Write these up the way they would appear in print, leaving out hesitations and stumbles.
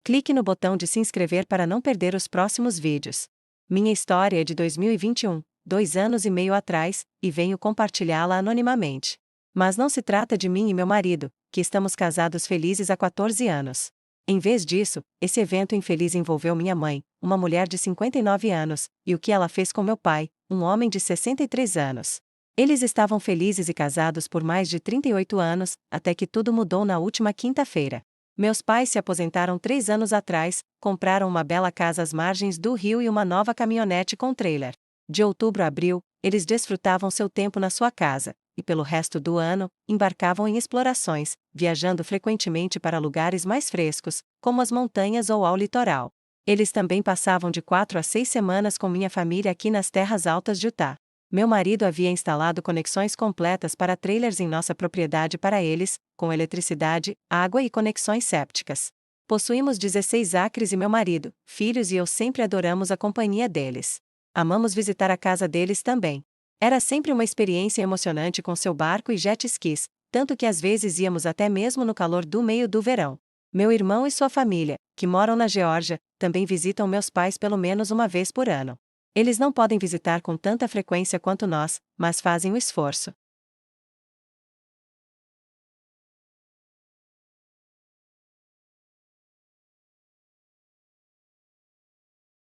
Clique no botão de se inscrever para não perder os próximos vídeos. Minha história é de 2021, 2 anos e meio atrás, e venho compartilhá-la anonimamente. Mas não se trata de mim e meu marido, que estamos casados felizes há 14 anos. Em vez disso, esse evento infeliz envolveu minha mãe, uma mulher de 59 anos, e o que ela fez com meu pai, um homem de 63 anos. Eles estavam felizes e casados por mais de 38 anos, até que tudo mudou na última quinta-feira. Meus pais se aposentaram 3 anos atrás, compraram uma bela casa às margens do rio e uma nova caminhonete com trailer. De outubro a abril, eles desfrutavam seu tempo na sua casa, e pelo resto do ano, embarcavam em explorações, viajando frequentemente para lugares mais frescos, como as montanhas ou ao litoral. Eles também passavam de 4 a 6 semanas com minha família aqui nas terras altas de Utah. Meu marido havia instalado conexões completas para trailers em nossa propriedade para eles, com eletricidade, água e conexões sépticas. Possuímos 16 acres e meu marido, filhos e eu sempre adoramos a companhia deles. Amamos visitar a casa deles também. Era sempre uma experiência emocionante com seu barco e jet skis, tanto que às vezes íamos até mesmo no calor do meio do verão. Meu irmão e sua família, que moram na Geórgia, também visitam meus pais pelo menos uma vez por ano. Eles não podem visitar com tanta frequência quanto nós, mas fazem o esforço.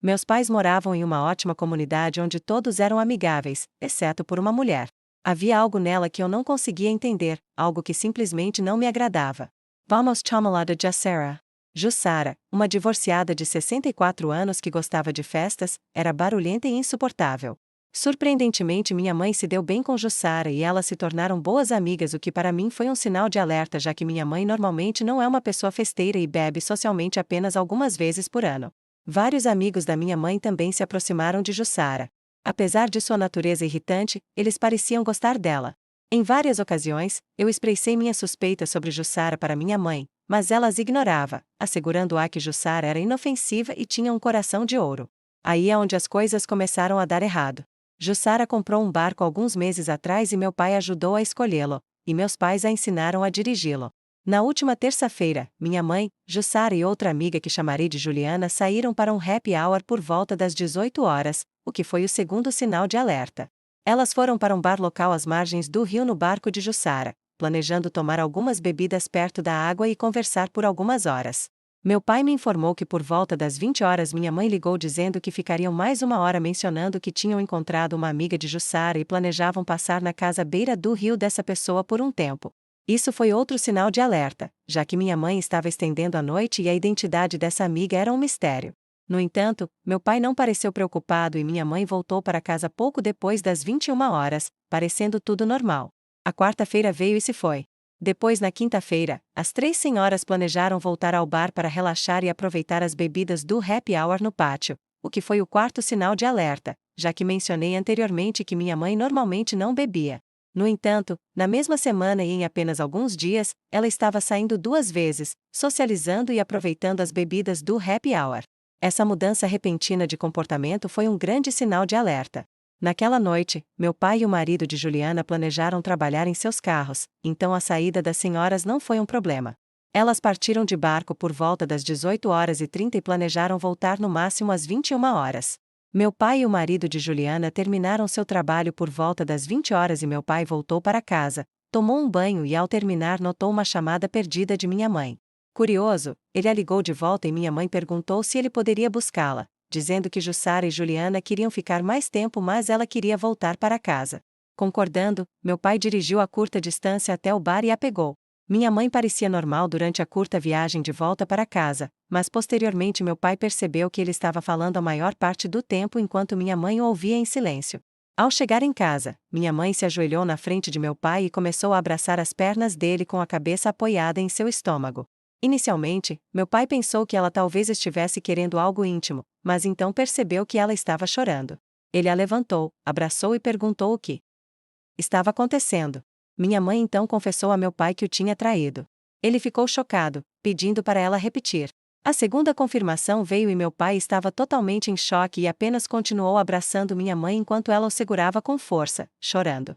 Meus pais moravam em uma ótima comunidade onde todos eram amigáveis, exceto por uma mulher. Havia algo nela que eu não conseguia entender, algo que simplesmente não me agradava. Vamos chamá-la de Jassara. Jussara, uma divorciada de 64 anos que gostava de festas, era barulhenta e insuportável. Surpreendentemente, minha mãe se deu bem com Jussara e elas se tornaram boas amigas, o que para mim foi um sinal de alerta, já que minha mãe normalmente não é uma pessoa festeira e bebe socialmente apenas algumas vezes por ano. Vários amigos da minha mãe também se aproximaram de Jussara. Apesar de sua natureza irritante, eles pareciam gostar dela. Em várias ocasiões, eu expressei minha suspeita sobre Jussara para minha mãe, mas ela as ignorava, assegurando-a que Jussara era inofensiva e tinha um coração de ouro. Aí é onde as coisas começaram a dar errado. Jussara comprou um barco alguns meses atrás e meu pai ajudou a escolhê-lo, e meus pais a ensinaram a dirigi-lo. Na última terça-feira, minha mãe, Jussara e outra amiga que chamarei de Juliana saíram para um happy hour por volta das 18 horas, o que foi o segundo sinal de alerta. Elas foram para um bar local às margens do rio no barco de Jussara, planejando tomar algumas bebidas perto da água e conversar por algumas horas. Meu pai me informou que por volta das 20 horas minha mãe ligou dizendo que ficariam mais uma hora, mencionando que tinham encontrado uma amiga de Jussara e planejavam passar na casa à beira do rio dessa pessoa por um tempo. Isso foi outro sinal de alerta, já que minha mãe estava estendendo a noite e a identidade dessa amiga era um mistério. No entanto, meu pai não pareceu preocupado e minha mãe voltou para casa pouco depois das 21 horas, parecendo tudo normal. A quarta-feira veio e se foi. Depois, na quinta-feira, as 3 senhoras planejaram voltar ao bar para relaxar e aproveitar as bebidas do happy hour no pátio, o que foi o quarto sinal de alerta, já que mencionei anteriormente que minha mãe normalmente não bebia. No entanto, na mesma semana e em apenas alguns dias, ela estava saindo 2 vezes, socializando e aproveitando as bebidas do happy hour. Essa mudança repentina de comportamento foi um grande sinal de alerta. Naquela noite, meu pai e o marido de Juliana planejaram trabalhar em seus carros, então a saída das senhoras não foi um problema. Elas partiram de barco por volta das 18h30 e planejaram voltar no máximo às 21 horas. Meu pai e o marido de Juliana terminaram seu trabalho por volta das 20 horas e meu pai voltou para casa, tomou um banho e ao terminar notou uma chamada perdida de minha mãe. Curioso, ele a ligou de volta e minha mãe perguntou se ele poderia buscá-la, dizendo que Jussara e Juliana queriam ficar mais tempo, mas ela queria voltar para casa. Concordando, meu pai dirigiu a curta distância até o bar e a pegou. Minha mãe parecia normal durante a curta viagem de volta para casa, mas posteriormente meu pai percebeu que ele estava falando a maior parte do tempo enquanto minha mãe o ouvia em silêncio. Ao chegar em casa, minha mãe se ajoelhou na frente de meu pai e começou a abraçar as pernas dele com a cabeça apoiada em seu estômago. Inicialmente, meu pai pensou que ela talvez estivesse querendo algo íntimo, mas então percebeu que ela estava chorando. Ele a levantou, abraçou e perguntou o que estava acontecendo. Minha mãe então confessou a meu pai que o tinha traído. Ele ficou chocado, pedindo para ela repetir. A segunda confirmação veio e meu pai estava totalmente em choque e apenas continuou abraçando minha mãe enquanto ela o segurava com força, chorando.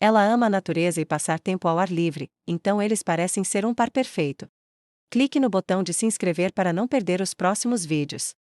Ela ama a natureza e passar tempo ao ar livre, então eles parecem ser um par perfeito. Clique no botão de se inscrever para não perder os próximos vídeos.